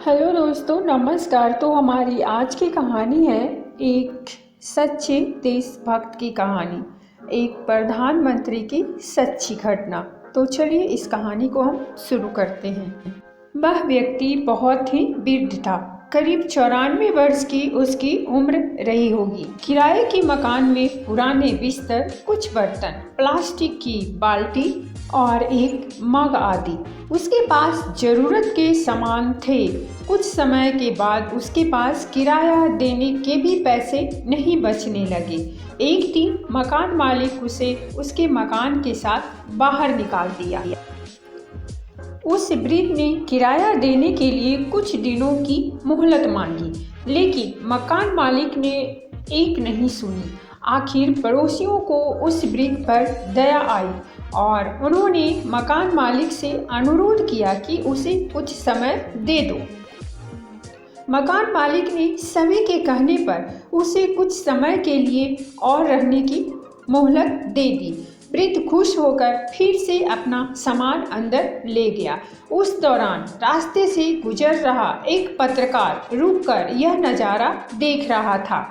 Hello दोस्तों, नमस्कार। तो हमारी आज की कहानी है एक सच्चे देशभक्त की कहानी, एक प्रधानमंत्री की सच्ची घटना। तो चलिए इस कहानी को हम शुरू करते हैं। वह व्यक्ति बहुत ही वृद्ध था। करीब 94 वर्ष की उसकी उम्र रही होगी। किराए के मकान में पुराने बिस्तर, कुछ बर्तन, प्लास्टिक की बाल्टी और एक मग आदि उसके पास जरूरत के सामान थे। कुछ समय के बाद उसके पास किराया देने के भी पैसे नहीं बचने लगे। एक दिन मकान मालिक उसे उसके मकान के साथ बाहर निकाल दिया। उस वृद्ध ने किराया देने के लिए कुछ दिनों की मोहलत मांगी, लेकिन मकान मालिक ने एक नहीं सुनी। आखिर पड़ोसियों को उस वृद्ध पर दया आई और उन्होंने मकान मालिक से अनुरोध किया कि उसे कुछ समय दे दो। मकान मालिक ने सभी के कहने पर उसे कुछ समय के लिए और रहने की मोहलत दे दी। वृद्ध खुश होकर फिर से अपना सामान अंदर ले गया। उस दौरान रास्ते से गुजर रहा एक पत्रकार रुककर यह नज़ारा देख रहा था।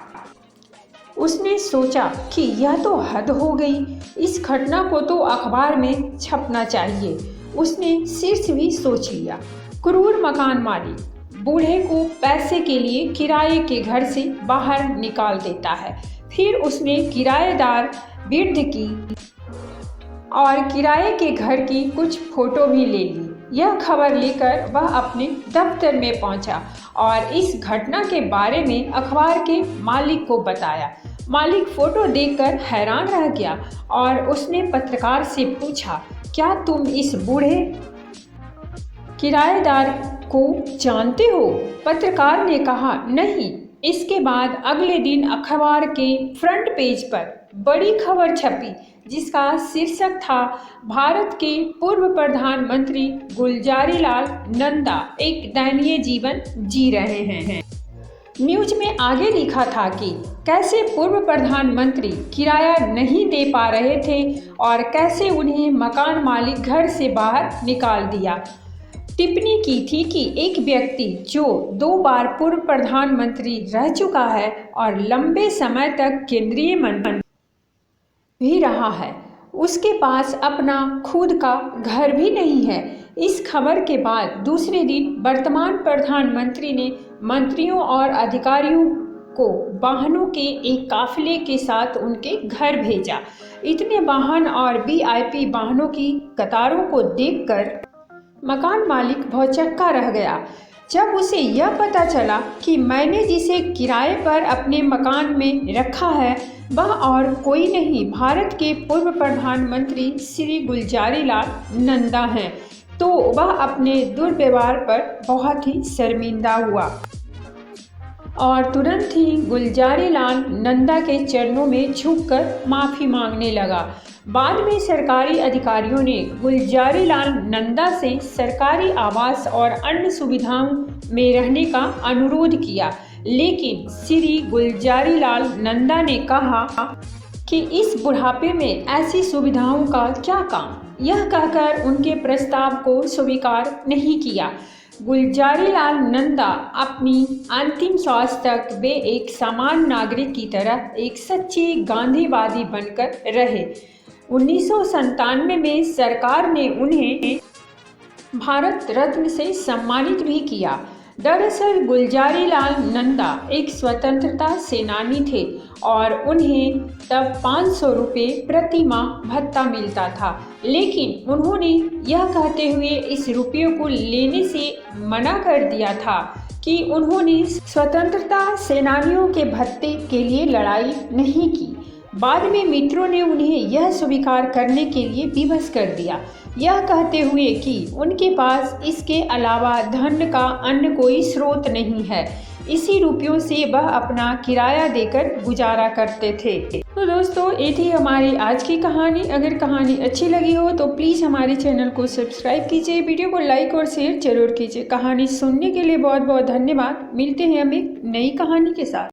उसने सोचा कि यह तो हद हो गई, इस घटना को तो अखबार में छपना चाहिए। उसने शीर्ष भी सोच लिया। क्रूर मकान मालिक बूढ़े को पैसे के लिए किराए के घर से बाहर निकाल देता है। फिर उसने किराएदार वृद्ध की और किराए के घर की कुछ फोटो भी ले ली। यह खबर लेकर वह अपने दफ्तर में पहुंचा और इस घटना के बारे में अखबार के मालिक को बताया। मालिक फोटो देखकर हैरान रह गया और उसने पत्रकार से पूछा, क्या तुम इस बूढ़े किराएदार को जानते हो? पत्रकार ने कहा, नहीं। इसके बाद अगले दिन अखबार के फ्रंट पेज पर बड़ी खबर छपी, जिसका शीर्षक था, भारत के पूर्व प्रधानमंत्री गुलजारीलाल नंदा एक दयनीय जीवन जी रहे हैं। न्यूज में आगे लिखा था कि कैसे पूर्व प्रधानमंत्री किराया नहीं दे पा रहे थे और कैसे उन्हें मकान मालिक घर से बाहर निकाल दिया। टिप्पणी की थी कि एक व्यक्ति जो 2 बार पूर्व प्रधानमंत्री रह चुका है और लंबे समय तक केंद्रीय मंत्री भी रहा है, उसके पास अपना खुद का घर भी नहीं है। इस खबर के बाद दूसरे दिन वर्तमान प्रधानमंत्री ने मंत्रियों और अधिकारियों को वाहनों के एक काफिले के साथ उनके घर भेजा। इतने वाहन और वीआईपी वाहनों की कतारों को देखकर मकान मालिक भौचक्का रह गया। जब उसे यह पता चला कि मैंने जिसे किराए पर अपने मकान में रखा है वह और कोई नहीं, भारत के पूर्व प्रधानमंत्री श्री गुलजारीलाल नंदा हैं, तो वह अपने दुर्व्यवहार पर बहुत ही शर्मिंदा हुआ और तुरंत ही गुलजारीलाल नंदा के चरणों में झुककर माफ़ी मांगने लगा। बाद में सरकारी अधिकारियों ने गुलजारीलाल नंदा से सरकारी आवास और अन्य सुविधाओं में रहने का अनुरोध किया, लेकिन श्री गुलजारीलाल नंदा ने कहा कि इस बुढ़ापे में ऐसी सुविधाओं का क्या काम। यह कहकर उनके प्रस्ताव को स्वीकार नहीं किया। गुलजारीलाल नंदा अपनी अंतिम श्वास तक वे एक सामान्य नागरिक की तरह एक सच्चे गांधीवादी बनकर रहे। 1997 में सरकार ने उन्हें भारत रत्न से सम्मानित भी किया। दरअसल गुलजारीलाल नंदा एक स्वतंत्रता सेनानी थे और उन्हें तब 500 रुपये प्रति माह भत्ता मिलता था, लेकिन उन्होंने यह कहते हुए इस रुपयों को लेने से मना कर दिया था कि उन्होंने स्वतंत्रता सेनानियों के भत्ते के लिए लड़ाई नहीं की। बाद में मित्रों ने उन्हें यह स्वीकार करने के लिए विवश कर दिया, यह कहते हुए कि उनके पास इसके अलावा धन का अन्य कोई स्रोत नहीं है। इसी रुपयों से वह अपना किराया देकर गुजारा करते थे। तो दोस्तों, ये थी हमारी आज की कहानी। अगर कहानी अच्छी लगी हो तो प्लीज़ हमारे चैनल को सब्सक्राइब कीजिए, वीडियो को लाइक और शेयर जरूर कीजिए। कहानी सुनने के लिए बहुत बहुत धन्यवाद। मिलते हैं हम एक नई कहानी के साथ।